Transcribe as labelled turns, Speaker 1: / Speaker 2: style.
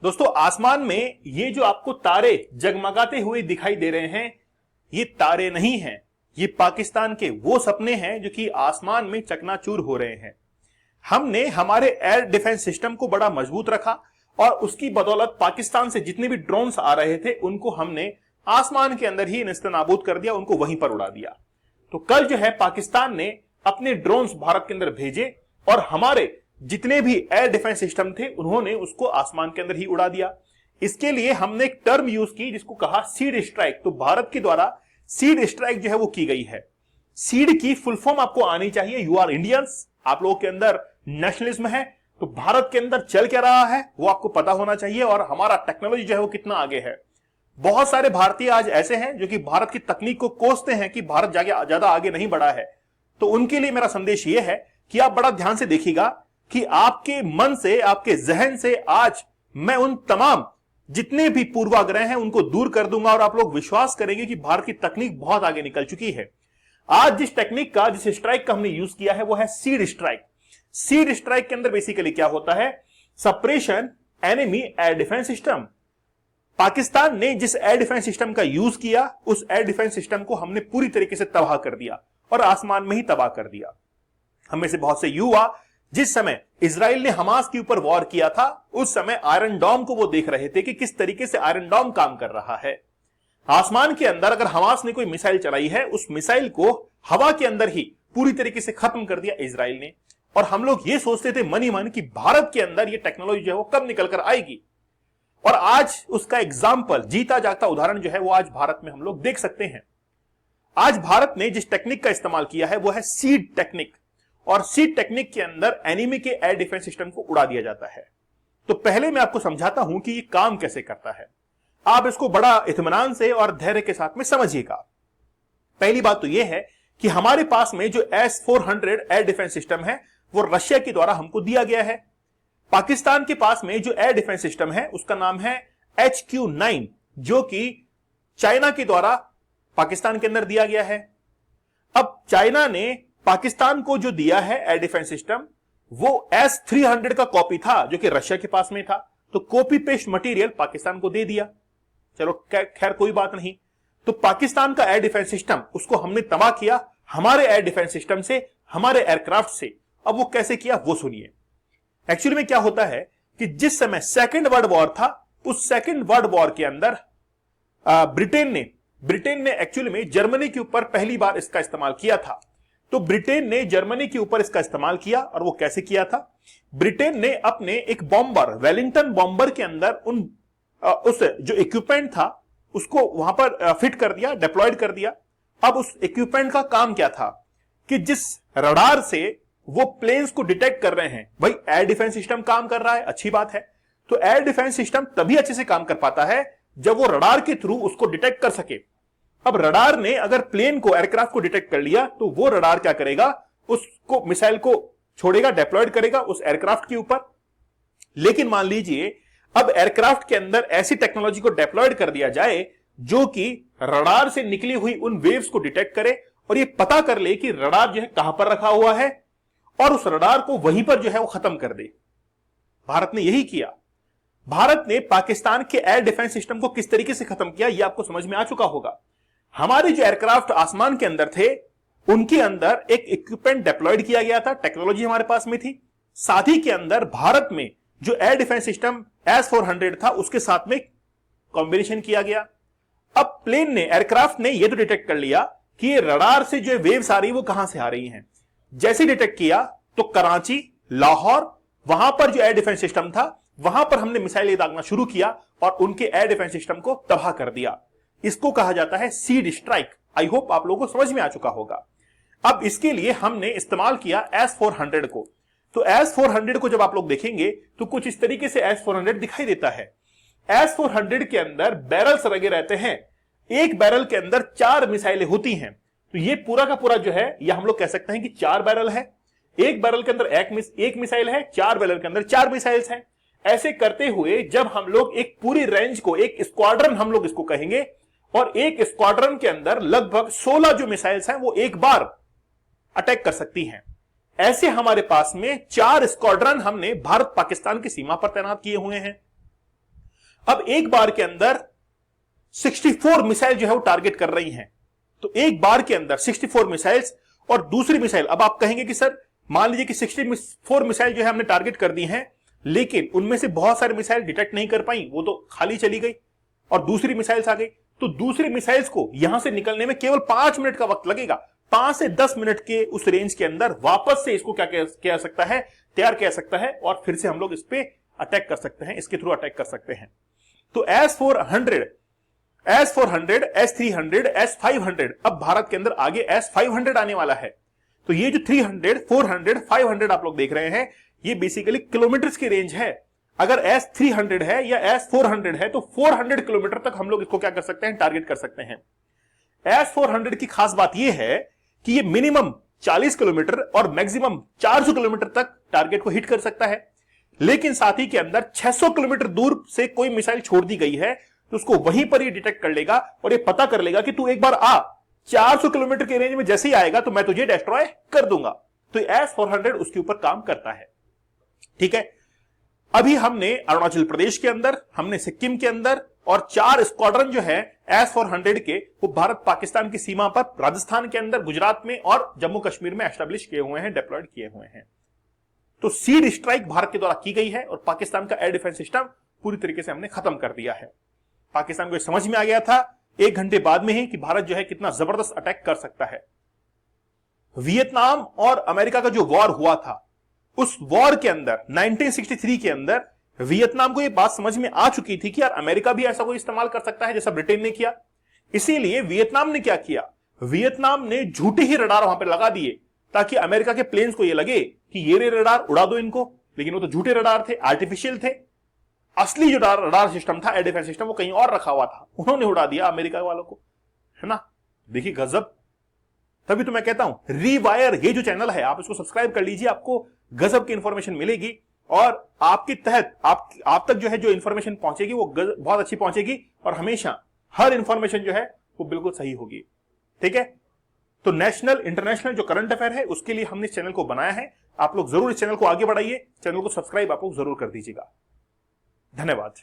Speaker 1: दोस्तों, आसमान में ये जो आपको तारे जगमगाते हुए दिखाई दे रहे हैं, ये तारे नहीं हैं, ये पाकिस्तान के वो सपने हैं जो कि आसमान में चकनाचूर हो रहे हैं। हमने हमारे एयर डिफेंस सिस्टम को बड़ा मजबूत रखा और उसकी बदौलत पाकिस्तान से जितने भी ड्रोन्स आ रहे थे उनको हमने आसमान के अंदर ही नेस्तनाबूद कर दिया, उनको वहीं पर उड़ा दिया। तो कल जो है पाकिस्तान ने अपने ड्रोन्स भारत के अंदर भेजे और हमारे जितने भी एयर डिफेंस सिस्टम थे उन्होंने उसको आसमान के अंदर ही उड़ा दिया। इसके लिए हमने एक टर्म यूज की जिसको कहा सीड स्ट्राइक। तो भारत के द्वारा सीड स्ट्राइक जो है वो की गई है। सीड की फुल फॉर्म आपको आनी चाहिए। यू आर इंडियंस, आप लोगों के अंदर नेशनलिज्म है, तो भारत के अंदर चल क्या रहा है वो आपको पता होना चाहिए और हमारा टेक्नोलॉजी जो है वो कितना आगे है। बहुत सारे भारतीय आज ऐसे हैं जो कि भारत की तकनीक को कोसते हैं कि भारत ज्यादा आगे नहीं बढ़ा है। तो उनके लिए मेरा संदेश यह है कि आप बड़ा ध्यान से देखिएगा कि आपके मन से, आपके जहन से आज मैं उन तमाम जितने भी पूर्वाग्रह हैं उनको दूर कर दूंगा और आप लोग विश्वास करेंगे कि भारत की तकनीक बहुत आगे निकल चुकी है। आज जिस टेक्निक का, जिस स्ट्राइक का हमने यूज किया है वो है सीड स्ट्राइक। सीड स्ट्राइक के अंदर बेसिकली क्या होता है? Suppression enemy air defence system. Pakistan ने जिस एयर डिफेंस सिस्टम का यूज किया उस एयर डिफेंस सिस्टम को हमने पूरी तरीके से तबाह कर दिया और आसमान में ही तबाह कर दिया। हमें से बहुत से युवा जिस समय इजराइल ने हमास के ऊपर वॉर किया था उस समय आयरन डोम को वो देख रहे थे कि किस तरीके से आयरन डोम काम कर रहा है। आसमान के अंदर अगर हमास ने कोई मिसाइल चलाई है, उस मिसाइल को हवा के अंदर ही पूरी तरीके से खत्म कर दिया इजराइल ने। और हम लोग ये सोचते थे मन ही मन कि भारत के अंदर ये टेक्नोलॉजी जो है वो कब निकल कर आएगी। और आज उसका एग्जाम्पल, जीता जागता उदाहरण जो है वो आज भारत में हम लोग देख सकते हैं। आज भारत ने जिस टेक्निक का इस्तेमाल किया है वो है सीड टेक्निक। और सीड टेक्निक के अंदर एनिमी के एयर डिफेंस सिस्टम को उड़ा दिया जाता है। तो पहले मैं आपको समझाता हूं कि ये काम कैसे करता है। आप इसको बड़ा इत्मीनान से और धैर्य के साथ में समझिएगा। पहली बात तो यह है कि हमारे पास में जो S-400 एयर डिफेंस सिस्टम है वो रशिया के द्वारा हमको दिया गया है। पाकिस्तान के पास में जो एयर डिफेंस सिस्टम है उसका नाम है HQ-9, जो कि चाइना के द्वारा पाकिस्तान के अंदर दिया गया है। अब चाइना ने पाकिस्तान को जो दिया है एयर डिफेंस सिस्टम वो S-300 का कॉपी था जो कि रशिया के पास में था। तो कॉपी पेस्ट मटेरियल पाकिस्तान को दे दिया। चलो खैर कोई बात नहीं। तो पाकिस्तान का एयर डिफेंस सिस्टम उसको हमने तबाह किया हमारे एयर डिफेंस सिस्टम से, हमारे एयरक्राफ्ट से। अब वो कैसे किया वो सुनिए। एक्चुअली में क्या होता है कि जिस समय सेकेंड वर्ल्ड वॉर था उस सेकेंड वर्ल्ड वॉर के अंदर ब्रिटेन ने एक्चुअली में जर्मनी के ऊपर पहली बार इसका इस्तेमाल किया था। तो ब्रिटेन ने जर्मनी के ऊपर इसका इस्तेमाल किया और वो कैसे किया था? ब्रिटेन ने अपने एक बॉम्बर, वेलिंगटन बॉम्बर के अंदर उस जो इक्विपमेंट था उसको वहां पर फिट कर दिया, डिप्लॉयड कर दिया। अब उस इक्विपमेंट का काम क्या था कि जिस रडार से वो प्लेन्स को डिटेक्ट कर रहे हैं, भाई एयर डिफेंस सिस्टम काम कर रहा है, अच्छी बात है। तो एयर डिफेंस सिस्टम तभी अच्छे से काम कर पाता है जब वो रडार के थ्रू उसको डिटेक्ट कर सके। अब रडार ने अगर प्लेन को, एयरक्राफ्ट को डिटेक्ट कर लिया तो वो रडार क्या करेगा? उसको, मिसाइल को छोड़ेगा, डिप्लॉयड करेगा उस एयरक्राफ्ट के ऊपर। लेकिन मान लीजिए अब एयरक्राफ्ट के अंदर ऐसी टेक्नोलॉजी को डिप्लॉयड कर दिया जाए जो कि रडार से निकली हुई उन वेव्स को डिटेक्ट करे और ये पता कर ले कि रडार जो है कहां पर रखा हुआ है और उस रडार को वहीं पर जो है वो खत्म कर दे। भारत ने यही किया। भारत ने पाकिस्तान के एयर डिफेंस सिस्टम को किस तरीके से खत्म किया ये आपको समझ में आ चुका होगा। हमारे जो एयरक्राफ्ट आसमान के अंदर थे उनके अंदर एक इक्विपमेंट डिप्लॉयड किया गया था, टेक्नोलॉजी हमारे पास में थी। साथ ही के अंदर भारत में जो एयर डिफेंस सिस्टम S-400 था उसके साथ में कॉम्बिनेशन किया गया। अब प्लेन ने, एयरक्राफ्ट ने यह तो डिटेक्ट कर लिया कि ये रडार से जो वेव्स आ रही है वो कहां से आ रही हैं। जैसे डिटेक्ट किया तो कराची, लाहौर, वहां पर जो एयर डिफेंस सिस्टम था वहां पर हमने मिसाइलें दागना शुरू किया और उनके एयर डिफेंस सिस्टम को तबाह कर दिया। इसको कहा जाता है सीड स्ट्राइक। आई होप आप लोगों को समझ में आ चुका होगा। अब इसके लिए हमने इस्तेमाल किया S-400 को। तो S-400 को जब आप लोग देखेंगे तो कुछ इस तरीके से S-400 दिखाई देता है। S-400 के अंदर बैरल्स लगे रहते हैं। एक बैरल के अंदर 4 मिसाइलें होती हैं। तो ये पूरा का पूरा जो है यह हम लोग कह सकते हैं कि 4 बैरल है। एक बैरल के अंदर एक मिसाइल है, 4 बैरल के अंदर 4 मिसाइल्स हैं। ऐसे करते हुए जब हम लोग एक पूरी रेंज को, एक स्क्वाड्रन हम लोग इसको कहेंगे, और एक स्क्वाड्रन के अंदर लगभग 16 जो मिसाइल्स हैं वो एक बार अटैक कर सकती हैं। ऐसे हमारे पास में 4 स्क्वाड्रन हमने भारत पाकिस्तान की सीमा पर तैनात किए हुए हैं। अब एक बार के अंदर 64 मिसाइल जो है वो टारगेट कर रही हैं। तो एक बार के अंदर 64 मिसाइल्स, और दूसरी मिसाइल, अब आप कहेंगे कि सर मान लीजिए कि 64 मिसाइल जो है हमने टारगेट कर दी हैं, लेकिन उनमें से बहुत सारी मिसाइल डिटेक्ट नहीं कर पाई, वो तो खाली चली गई और दूसरी मिसाइल्स आ गई। तो दूसरी मिसाइल्स को यहां से निकलने में केवल 5 मिनट का वक्त लगेगा। 5 से 10 मिनट के उस रेंज के अंदर वापस से इसको क्या किया सकता है, तैयार किया सकता है, और फिर से हम लोग इस पे अटैक कर सकते हैं, इसके थ्रू अटैक कर सकते हैं। तो S-400, S-300, S-500, अब भारत के अंदर आगे S-500 आने वाला है। तो ये जो 300, 400, 500 आप लोग देख रहे हैं, ये बेसिकली किलोमीटर्स की रेंज है। अगर S-300 है या S-400 है तो 400 किलोमीटर तक हम लोग इसको क्या कर सकते हैं, टारगेट कर सकते हैं। S-400 की खास बात यह है कि ये मिनिमम 40 किलोमीटर और मैक्सिमम 400 किलोमीटर तक टारगेट को हिट कर सकता है, लेकिन साथ ही के अंदर 600 किलोमीटर दूर से कोई मिसाइल छोड़ दी गई है तो उसको वहीं पर ही डिटेक्ट कर लेगा और ये पता कर लेगा कि तू एक बार आ, 400 किलोमीटर के रेंज में जैसे ही आएगा तो मैं तुझे डिस्ट्रॉय कर दूंगा। तो S-400 उसके ऊपर काम करता है। ठीक है, अभी हमने अरुणाचल प्रदेश के अंदर, हमने सिक्किम के अंदर, और 4 स्क्वाड्रन जो है S-400 के वो भारत पाकिस्तान की सीमा पर राजस्थान के अंदर, गुजरात में और जम्मू कश्मीर में एस्टेब्लिश किए हुए हैं, डिप्लॉयड किए हुए हैं। तो सीड स्ट्राइक भारत के द्वारा की गई है और पाकिस्तान का एयर डिफेंस सिस्टम पूरी तरीके से हमने खत्म कर दिया है। पाकिस्तान को समझ में आ गया था 1 घंटे बाद में ही कि भारत जो है कितना जबरदस्त अटैक कर सकता है। वियतनाम और अमेरिका का जो वॉर हुआ था, उस वॉर के अंदर 1963 के अंदर वियतनाम को यह बात समझ में आ चुकी थी कि यार अमेरिका भी ऐसा कोई इस्तेमाल कर सकता है जैसा ब्रिटेन ने किया। इसीलिए वियतनाम ने क्या किया, वियतनाम ने झूठे ही रडार वहां पर लगा दिए ताकि अमेरिका के प्लेन्स को यह लगे कि ये रडार उड़ा दो इनको, लेकिन वो तो झूठे रडार थे, आर्टिफिशियल थे। असली जो रडार सिस्टम था, एयर डिफेंस सिस्टम, वो कहीं और रखा हुआ था, उन्होंने उड़ा दिया अमेरिका वालों को, है ना। देखिए गजब। तभी तो मैं कहता हूं रीवायर ये जो चैनल है आप इसको सब्सक्राइब कर लीजिए, आपको गजब की इंफॉर्मेशन मिलेगी और आपके तहत आप तक जो है जो इंफॉर्मेशन पहुंचेगी वो बहुत अच्छी पहुंचेगी और हमेशा हर इंफॉर्मेशन जो है वो बिल्कुल सही होगी। ठीक है, तो नेशनल इंटरनेशनल जो करंट अफेयर है उसके लिए हमने इस चैनल को बनाया है। आप लोग जरूर इस चैनल को आगे बढ़ाइए, चैनल को सब्सक्राइब आप लोग जरूर कर दीजिएगा। धन्यवाद।